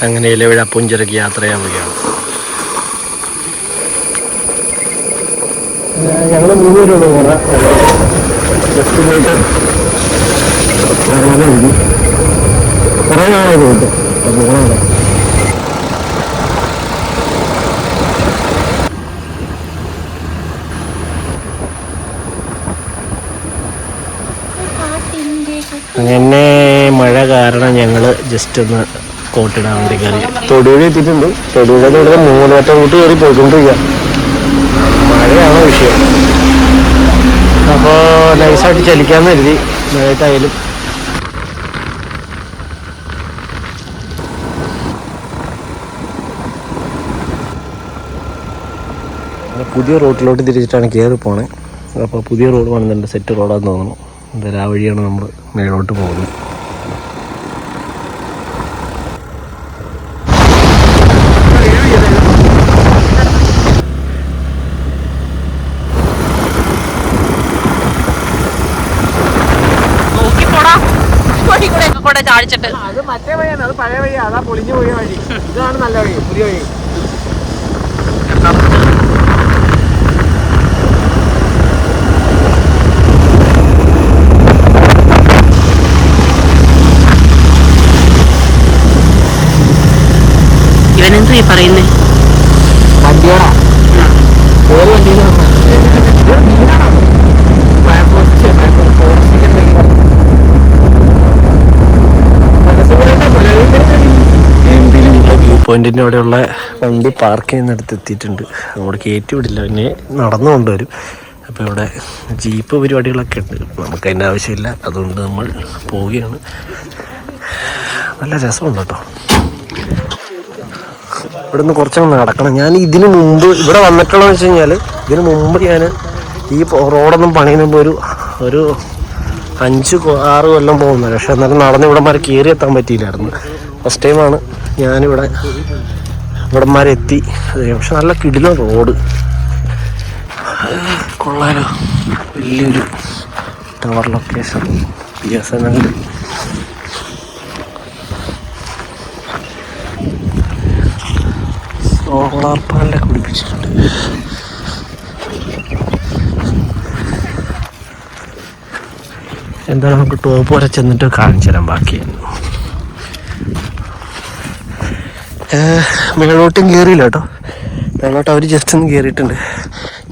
അങ്ങനെ ഇലവിഴ പുഞ്ചിറക്കി യാത്രയാവുകയാണ്. ഞങ്ങൾ 3 പേരുള്ളൂ പോകാൻ. ജസ്റ്റ് പോയിട്ട് കുറേ നാളെ പോയിട്ട് പോകണം. അങ്ങനെ മഴ കാരണം ഞങ്ങൾ ജസ്റ്റ് ഒന്ന് കോട്ടിടാൻ വേണ്ടി കയറി തൊടുപുഴ എത്തിയിട്ടുണ്ട്. തൊടുപുഴ ഇവിടെ 3 വട്ടം കൂട്ടി കയറി പോയിക്കൊണ്ടിരിക്കുക. മഴയാണ് വിഷയം. അപ്പോൾ നൈസായിട്ട് ചലിക്കാമെന്ന് കരുതി മഴയത്തായാലും. പുതിയ റോഡിലോട്ട് തിരിച്ചിട്ടാണ് കയറി പോണേ. അപ്പോൾ പുതിയ റോഡ് കാണുന്നുണ്ട്, സെറ്റ് റോഡാന്ന് തോന്നുന്നു. എന്തായാലും ആ വഴിയാണ് നമ്മൾ മേലോട്ട് പോകുന്നത്. അത് മറ്റേ വഴിയാണ്, അത് പഴയ വഴിയാണ്, അതാ പൊളിഞ്ഞു പോയ വഴി. ഇതാണ് നല്ല വഴി, പുതിയ വഴി. ഇവനെന്തു ഈ പറയുന്നേ? വണ്ടിയോടാ ഓരോ വണ്ടിയിലും വ്യൂ പോയിന്റിൻ്റെ അവിടെയുള്ള വണ്ടി പാർക്ക് ചെയ്യുന്നിടത്ത് എത്തിയിട്ടുണ്ട്. അങ്ങോട്ട് കയറ്റി വിടില്ല, പിന്നെ നടന്നു കൊണ്ടുവരും. അപ്പോൾ ഇവിടെ ജീപ്പ് പരിപാടികളൊക്കെ ഉണ്ട്. നമുക്ക് അതിൻ്റെ ആവശ്യമില്ല, അതുകൊണ്ട് നമ്മൾ പോവുകയാണ്. നല്ല രസമുണ്ട് കേട്ടോ. ഇവിടെ നിന്ന് കുറച്ചങ്ങ് നടക്കണം. ഞാൻ ഇതിന് മുമ്പ് ഇവിടെ വന്നിട്ടുള്ളതെന്ന് വെച്ച് കഴിഞ്ഞാൽ, ഇതിന് മുമ്പ് ഞാൻ ഈ റോഡൊന്നും പണിയുമ്പോൾ ഒരു 5-6 കൊല്ലം പോകുന്നത്. പക്ഷെ എന്നാലും നടന്ന് ഇവിടം വരെ കയറി എത്താൻ പറ്റിയില്ലായിരുന്നു. ഫസ്റ്റ് ടൈമാണ് ഞാനിവിടെ ഇവിടം വരെ എത്തി. പക്ഷെ നല്ല കിടിലൻ റോഡ്, കൊള്ളാലോ. വലിയൊരു ടവർ ലൊക്കേഷൻ, BSNL. സോളാർ പാനലൊക്കെ പിടിപ്പിച്ചിട്ടുണ്ട്. എന്താ നമുക്ക് ടോപ്പ് വരെ ചെന്നിട്ട് കാണിച്ചു തരാം ബാക്കി. മേളോട്ടും കയറിയില്ല കേട്ടോ. മേളോട്ട് അവർ ജസ്റ്റ് ഒന്ന് കയറിയിട്ടുണ്ട്.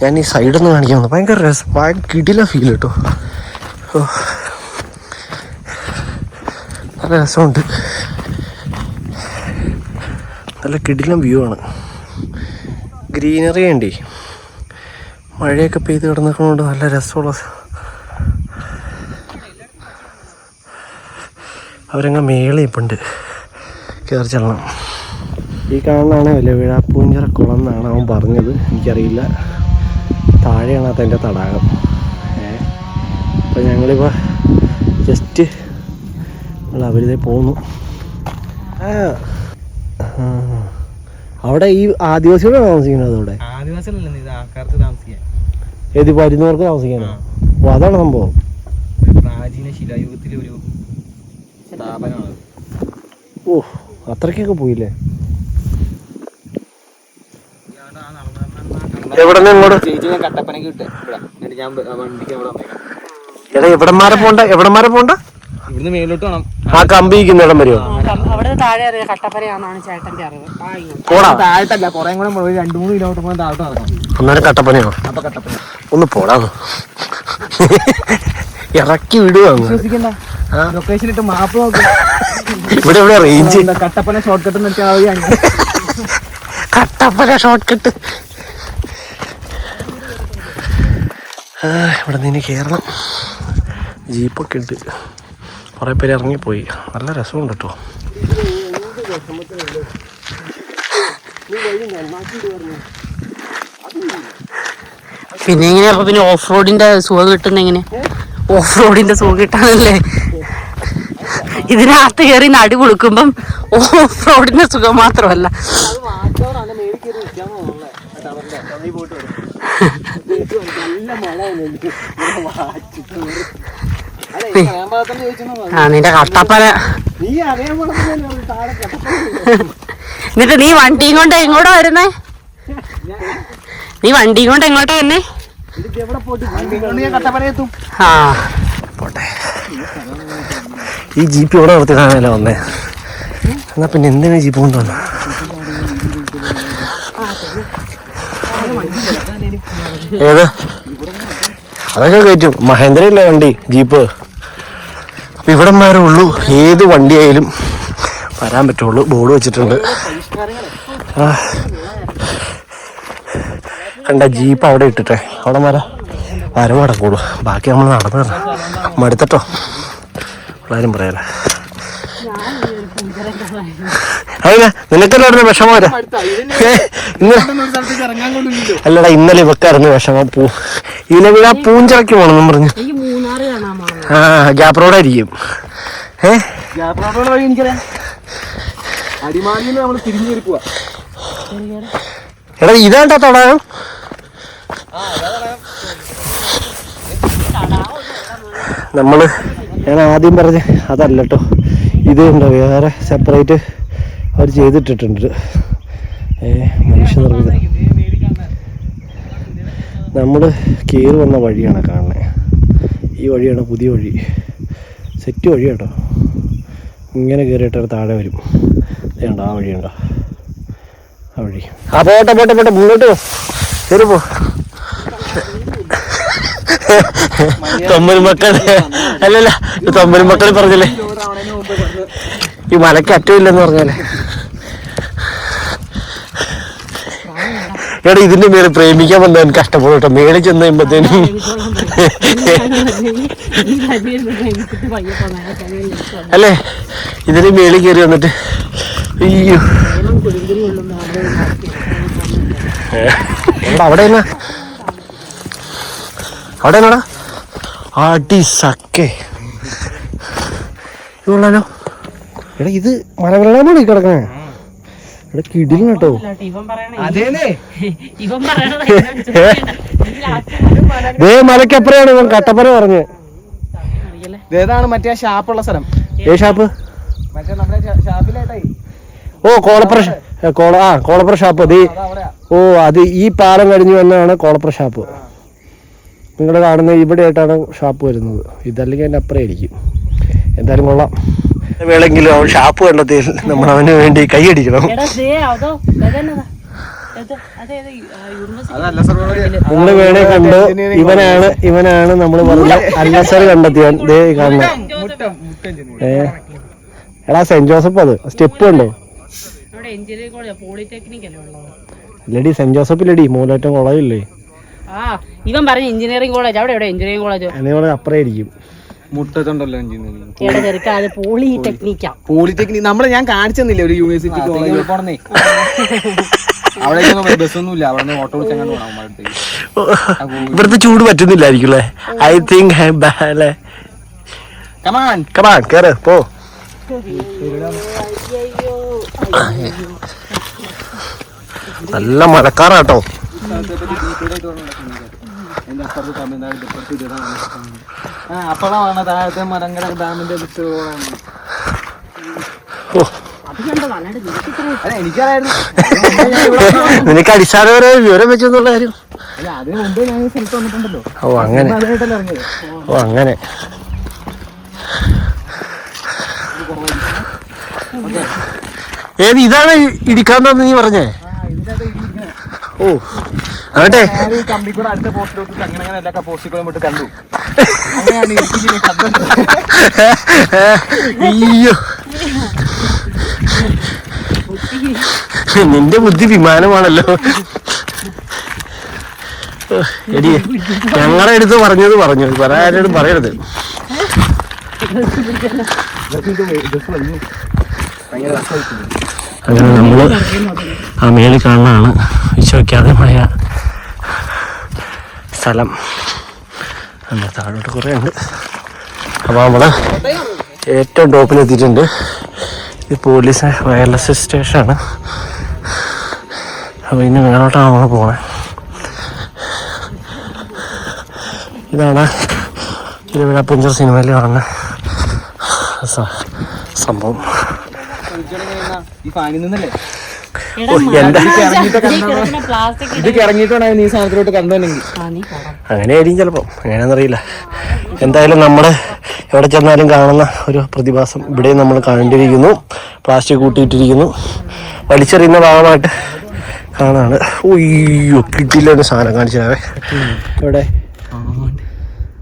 ഞാൻ ഈ സൈഡൊന്ന് കാണിക്കാൻ വന്നു. ഭയങ്കര രസം, ഭയങ്കര കിടില ഫീൽ കേട്ടോ. നല്ല രസമുണ്ട്, നല്ല കിടിലം വ്യൂ ആണ്. ഗ്രീനറി ഉണ്ടേ, മഴയൊക്കെ പെയ്ത് കിടന്നിട്ടുണ്ട്. നല്ല രസമുള്ള അവരങ്ങ് മേളി ഇപ്പുണ്ട്, കയറി ചെല്ലണം. ഈ കാണുന്നതാണ് ഇലവിഴ പൂഞ്ചിറ കുളം എന്നാണ് അവൻ പറഞ്ഞത്. എനിക്കറിയില്ല. താഴെയാണ് അതിൻ്റെ തടാകം. അപ്പോൾ ഞങ്ങളിപ്പോൾ ജസ്റ്റ് അവരിതേ പോന്നു. അവിടെ ഈ ആദിവാസികളാണ് താമസിക്കുന്നത്. അവിടെ ഏത് വരുന്നവർക്ക് താമസിക്കാനോ? ഓ, അതാണ് സംഭവം. പ്രാചീന ശിലായുഗത്തിലെ ഒരു സ്ഥാപനമാണ്. ഓ, അത്രയ്ക്കൊക്കെ പോയില്ലേ? എവിടെ നിന്ന് ഇങ്ങോട്ട്? കട്ടപ്പനക്ക് കിട്ടും. ഞാൻ വണ്ടിക്ക് എടാ, എവിടന്മാരെ പോണ്ട? ഇവിടുന്ന് മേലോട്ട് വേണം. ആ കമ്പിക്കുന്ന ഇടം വരുമോ? അവിടെ താഴെ കട്ടപ്പനയാണെന്നാണ് ചേട്ടന്റെ അറിവ്. താഴത്തല്ല, കുറെ കൂടെ 2-3 കിലോമീറ്റർ പോകാൻ താഴോട്ട് നടക്കണം. ഒന്നേരം കട്ടപ്പനയോ? അപ്പൊ കട്ടപ്പന ഒന്ന് പോടാന്ന് ഇറക്കി വിടുവാ. ലൊക്കേഷൻ ഇട്ട് മാപ്പ് നോക്കും. ഇവിടെ എവിടെ റേഞ്ച്? കട്ടപ്പന ഷോർട്ട് കട്ട് നിർത്തിയാൽ കട്ടപ്പന ഷോർട്ട് കട്ട്. ഇവിടെ നിന്ന് കയറണം. ജീപ്പൊക്കെ ഉണ്ട്, കുറേ പേര് ഇറങ്ങിപ്പോയി. നല്ല രസമുണ്ട് കേട്ടോ. പിന്നെ എങ്ങനെയാ? അപ്പൊ പിന്നെ ഓഫ് റോഡിന്റെ സുഖം കിട്ടുന്ന എങ്ങനെ? ഓഫ് റോഡിന്റെ സുഖം കിട്ടാനല്ലേ ഇതിനകത്ത് കയറി നടി കൊടുക്കുമ്പം ഓഫ് റോഡിന്റെ സുഖം മാത്രമല്ല. ആ നിന്റെ കട്ടപ്പന. നീ അറിയാൻ പാടില്ല താഴെ എന്നിട്ട് നീ വണ്ടിയും കൊണ്ട് എങ്ങോട്ടാ വരുന്നേ? നീ വണ്ടിയും കൊണ്ട് എങ്ങോട്ടാ വരുന്നേ? ആ പോട്ടെ. ഈ ജീപ്പ് ഇവിടെ നിർത്തിയിട്ടാണല്ലോ വന്നേ. എന്നാ പിന്നെ എന്തിനാ ജീപ്പ് കൊണ്ടുവന്ന? ഏത് അതൊക്കെ കയറ്റും. മഹേന്ദ്രയില്ലേ വണ്ടി, ജീപ്പ്. അപ്പൊ ഇവിടെ മാരേ ഉള്ളൂ. ഏത് വണ്ടിയായാലും വരാൻ പറ്റുള്ളൂ. ബോർഡ് വെച്ചിട്ടുണ്ട്. കണ്ട ജീപ്പ് അവിടെ ഇട്ടിട്ടെ അവിടെ വരവ് നടക്കുള്ളൂ. ബാക്കി നമ്മൾ നടന്നു മടുത്തട്ടോ. എല്ലാവരും പറയാലോ. അതിനാ നിനക്കല്ലായിരുന്നു വിഷമം വരാ. അല്ലടാ ഇന്നലെ ഇവക്കായിരുന്നു വിഷമം. ഇതിനെ ആ പൂഞ്ചിറക്കി പോണെന്നും പറഞ്ഞു. ആ ഗ്യാപ്പ് റോഡായിരിക്കും. എടാ ഇതാണ്ടാ തടാകം. ഞാൻ ആദ്യം പറഞ്ഞ അതല്ലട്ടോ. ഇത് ഉണ്ടോ വേറെ സെപ്പറേറ്റ് അവർ ചെയ്തിട്ടിട്ടുണ്ട്. മനുഷ്യനിർമ്മിത. നമ്മൾ കയറി വന്ന വഴിയാണ് കാണുന്നത്. ഈ വഴിയാണ് പുതിയ വഴി. സെറ്റ് വഴി കേട്ടോ. ഇങ്ങനെ കയറിയിട്ട് താഴെ വരും. വേണ്ട ആ വഴിയുണ്ടോ? ആ വഴി. ആ പോട്ടെ പോട്ടെ പോട്ടെ മുന്നോട്ട് പോ. കയറി പോ. തൊമ്മരുമക്കള് അല്ലല്ല തൊമ്മരുമക്കള് പറഞ്ഞല്ലേ ഈ മലയ്ക്ക് അറ്റമില്ലെന്ന് പറഞ്ഞാലേ. എടാ ഇതിന്റെ മേലെ പ്രേമിക്കാൻ വന്നവൻ കഷ്ടപ്പെടും കേട്ടോ. മേളിൽ ചെന്ന് കഴിയുമ്പത്തേനും അല്ലേ ഇതിന് മേളിൽ കയറി വന്നിട്ട് അയ്യോ അവിടെ എന്നാ അവിടെ എന്നാടാ അടി സക്കേ ഇതുള്ളാലോ. എടാ ഇത് മലവെള്ളമാണ് ഈ കിടക്കണേ. എടാ കിടിലും കേട്ടോ. ദേ മലക്കപ്പുറയാണ് ഇവൻ കട്ടപ്പന പറഞ്ഞ്. ഏതാണ് മറ്റേ ഷാപ്പുള്ള സ്ഥലം? ഏ ഷാപ്പ്? മറ്റേ നമ്മുടെ ഷാപ്പിലായിട്ടായി. ഓ കോളപ്പുറ കോളപ്പുറ ഷാപ്പ്. അത് ഓ അത് ഈ പാലം കഴിഞ്ഞ് വന്നതാണ് കോളപ്പുറ ഷാപ്പ്. നിങ്ങൾ കാണുന്ന ഇവിടെ ആയിട്ടാണ് ഷാപ്പ് വരുന്നത്. ഇതല്ലെങ്കിൽ അതിൻ്റെ അപ്പുറം ആയിരിക്കും. എന്തായാലും കൊള്ളാം. വേണമെങ്കിലും അവൻ ഷാപ്പ് കണ്ടെത്തിയാൽ നമ്മൾ അവന് വേണ്ടി കൈയടിക്കണം. നിങ്ങൾ വേണേ കണ്ടോ. ഇവനാണ് നമ്മൾ പറഞ്ഞ അല്ലസർ കണ്ടെത്തിയവൻ. ദേ കാണുന്ന എടാ സെന്റ് ജോസഫ്. അത് സ്റ്റെപ്പ് കണ്ടോ? ലഡി സെന്റ് ജോസഫിലടി മൂലറ്റം കോളേജില്ലേ? ഇവൻ പറഞ്ഞ എഞ്ചിനീയറിംഗ് കോളേജ്. അവിടെ എവിടെ എഞ്ചിനീയറിംഗ് കോളേജ്? അപ്പുറമായിരിക്കും. മുട്ടത്തുണ്ടല്ലോ പോളിടെക്നിക്കാ. പോളിടെക്നിക് നമ്മളെ ഞാൻ കാണിച്ചു തന്നില്ലേ ഒരു യൂണിവേഴ്സിറ്റി പോണേ. അവിടെ ബസ്സൊന്നുമില്ല. അവിടെ ഓട്ടോ വിളിച്ചങ്ങാണ്ട് പോകണം. ഇവിടുത്തെ ചൂട് പറ്റുന്നില്ലായിരിക്കും അല്ലേ? ഐ തിങ്ക് കമാൻ കേറ് പോ. നല്ല മഴക്കാറാട്ടോ. അപ്പോഴാണ് താഴത്തെ മരങ്കര ഡാമിന്റെ എനിക്കറിയായിരുന്നു. നിനക്ക് അടിസ്ഥാനപരമായ വിവരം വെച്ചെന്നുള്ള കാര്യം. അതിന് മുമ്പ് ഞാൻ സ്ഥലത്ത് വന്നിട്ടുണ്ടല്ലോ. ഓ അങ്ങനെ. ഓ അങ്ങനെ. ഏത് ഇതാണ് ഇടിക്കാന്ന് നീ പറഞ്ഞേ? ഓ ആട്ടെ. കമ്പി കൂടെ അടുത്ത പോസ്റ്റിലോട്ട് അങ്ങനെ എല്ലാ പോസ്റ്റിൽ കൂടെ കണ്ടു. അയ്യോ നിന്റെ ബുദ്ധി വിമാനമാണല്ലോ. എടി ഞങ്ങളുടെ അടുത്ത് പറഞ്ഞു വേറെ ആരോടും പറയരുത്. അങ്ങനെ നമ്മള് ആ മേളിൽ കാണുന്നതാണ് വിശ്വവിഖ്യാതമായ സ്ഥലം. താഴോട്ട് കുറേ ഉണ്ട്. അപ്പോൾ നമ്മൾ ഏറ്റവും ടോപ്പിലെത്തിയിട്ടുണ്ട്. ഇത് പോലീസ് വയർലെസ് സ്റ്റേഷനാണ്. അപ്പോൾ ഇനി മേലോട്ടാണ് നമ്മൾ പോണേ. ഇതാണ് ഇരവിഴ പുഞ്ചർ സിനിമയിൽ കാണുന്ന സംഭവം. ഈ ഫാനിൽ നിന്നല്ലേ എന്താ ഇത് ഇറങ്ങിയിട്ടാണ് നീ സാധനത്തിലോട്ട് കണ്ടെങ്കിൽ അങ്ങനെയായിരിക്കും ചിലപ്പോൾ, എങ്ങനെയാണെന്നറിയില്ല. എന്തായാലും നമ്മൾ എവിടെ ചെന്നാലും കാണുന്ന ഒരു പ്രതിഭാസം ഇവിടെ നമ്മൾ കണ്ടിരിക്കുന്നു. പ്ലാസ്റ്റിക് കൂട്ടിയിട്ടിരിക്കുന്നു, വലിച്ചെറിയുന്ന ഭാഗമായിട്ട് കാണാണ്. ഒയ്യോ കിട്ടില്ല ഒരു സാധനം കാണിച്ചാവേ ഇവിടെ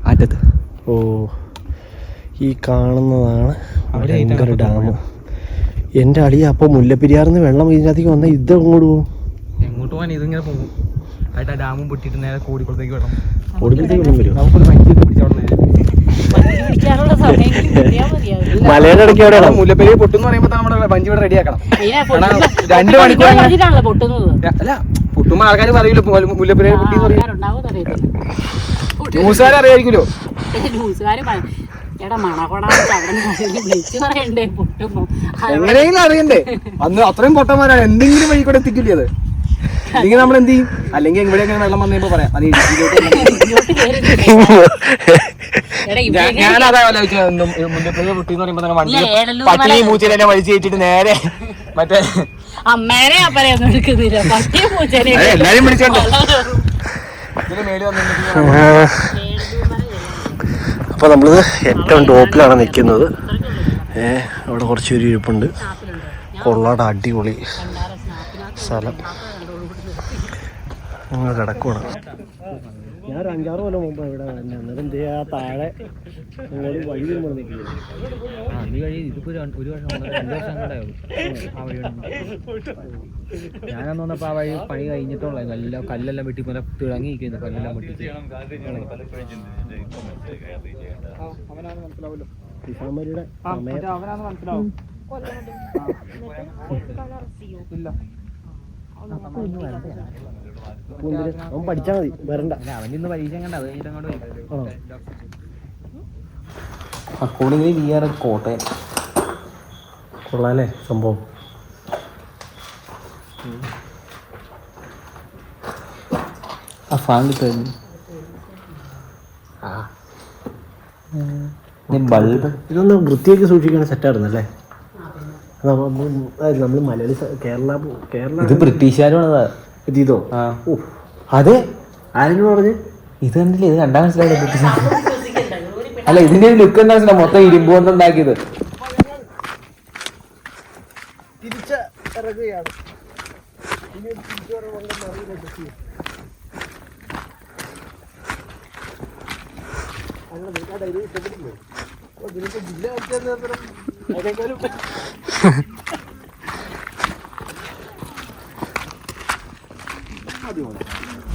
ആറ്റത്ത്. ഓ ഈ കാണുന്നതാണ് ഭയങ്കര ഡാം. എൻ്റെ അളിയ അപ്പോൾ മുല്ലപ്പെരിയാറിന്ന് വെള്ളം ഇതിനകത്തേക്ക് വന്നാൽ ഇത് അങ്ങോട്ട് പോകും. എങ്ങോട്ട് പോകാൻ ഇതിങ്ങനെ പോകും. ആയിട്ട് ആ ഡാമും പൊട്ടിയിട്ട് നേരെ കോടിക്കുളത്തേക്ക് വേണം. കോടിക്കുളത്തേക്ക് വെള്ളം വരും. നമുക്കൊരു മൈക്കൊക്കെ പിടിച്ചവിടെ മലയുടെ ഇടയ്ക്ക് എവിടെയാണ് മുല്ലപ്പെരി പൊട്ടെന്ന് പറയുമ്പോൾ നമ്മുടെ വഞ്ചി ഇവിടെ റെഡിയാക്കണം. 2 മണിക്കൂർ അല്ല പൊട്ടുമ്പോ ആൾക്കാർ പറയൂല്ലോ മുല്ലപ്പെരി പൊട്ടിന്ന് പറയും. ന്യൂസുകാർ അറിയായിരിക്കുമല്ലോ. എങ്ങനെയെങ്കിലും അറിയണ്ടേ? അന്ന് അത്രയും പൊട്ടന്മാരാണ്. എന്തെങ്കിലും വഴി കൂടെ എത്തിക്കില്ലേ അത്? അല്ലെങ്കിൽ നമ്മൾ എന്ത് ചെയ്യും? അല്ലെങ്കിൽ ഇവിടെ എങ്ങനെ വെള്ളം വന്നപ്പോ പറയാം അത് ഞാനതാ മുല്ലപ്പെരി പൊട്ടിന്ന് പറയുമ്പോ വണ്ടി പട്ടി മൂച്ചേനെ വലിച്ചു കയറ്റിട്ട് നേരെ മറ്റേ അമ്മേനെ എല്ലാരും വിളിച്ചോണ്ട് അപ്പോൾ നമ്മളിത് ഏറ്റവും ടോപ്പിലാണ് നിൽക്കുന്നത്. അവിടെ കുറച്ച് പേര് ഇരിപ്പുണ്ട്. കൊള്ളാട് അടിപൊളി സ്ഥലം. ഞങ്ങൾ കിടക്കുവാണ്. ഞാൻ ഒരു 5-6 കൊല്ലം മുമ്പ് ഇവിടെ വന്നെ. അന്നേരം എന്ത് ചെയ്യാ താഴെ വഴി വരുമ്പോൾ നിൽക്കുന്നത്. ഞാനന്ന് വന്നപ്പോ ആ വഴി പണി കഴിഞ്ഞിട്ടുള്ള എല്ലാം കല്ലെല്ലാം വെട്ടി പോലെ തിളങ്ങി നിൽക്കുന്നു. കല്ലെല്ലാം വെട്ടി അവൻ പഠിച്ചാൽ മതി, വരണ്ട. അവനിന്ന് പരീക്ഷ കണ്ട അത് കഴിഞ്ഞിട്ട് അങ്ങോട്ട് അക്കോർഡിംഗ്ലി വി ആർ കോട്ടയം. കൊള്ളാല്ലേ സംഭവം. ആ ഫാൻ കിട്ടുമായിരുന്നു. ബൾബ് ഇതൊന്ന് വൃത്തിയാക്കി സൂക്ഷിക്കാൻ സെറ്റായിരുന്നല്ലേ? നമ്മൾ മലയാളി കേരള ഇത് ബ്രിട്ടീഷുകാരാണ് ഇതോ? അതെ ആരെങ്കിലും പറഞ്ഞ് ഇത് കണ്ടില്ലേ? ഇത് കണ്ടാ മനസ്സിലായില്ലേ ബ്രിട്ടീഷ്? അല്ല ഇതിന്റെ ലുക്ക് എന്താ മനസ്സിലായി? മൊത്തം ഇരുമ്പ് കൊണ്ട് ഉണ്ടാക്കിയത്.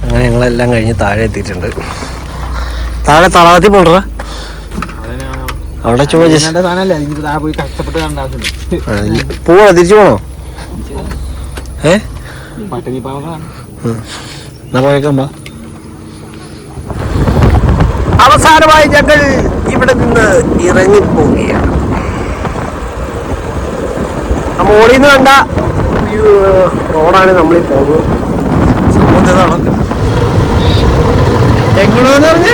അങ്ങനെ ഞങ്ങളെല്ലാം കഴിഞ്ഞ് താഴെ എത്തിയിട്ടുണ്ട്. താഴെ തളാത്തി പോണ്ടാ അവിടെ പോവാ, തിരിച്ചു പോണോ? എന്നാ പോയേക്കാ. അവസാനമായി ഞങ്ങൾ ഇവിടെ നിന്ന് ഇറങ്ങിപ്പോവുകയാണ്. മോളിൽ നിന്ന് കണ്ട റോഡാണ് നമ്മളീ പോകുന്നത്. സംഭവം എങ്ങനെയാന്ന് പറഞ്ഞ്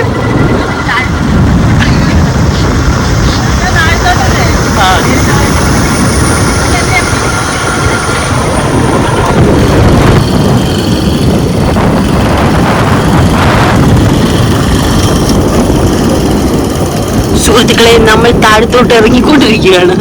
സുഹൃത്തുക്കളെ, നമ്മൾ താഴത്തോട്ട് ഇറങ്ങിക്കൊണ്ടിരിക്കുകയാണ്.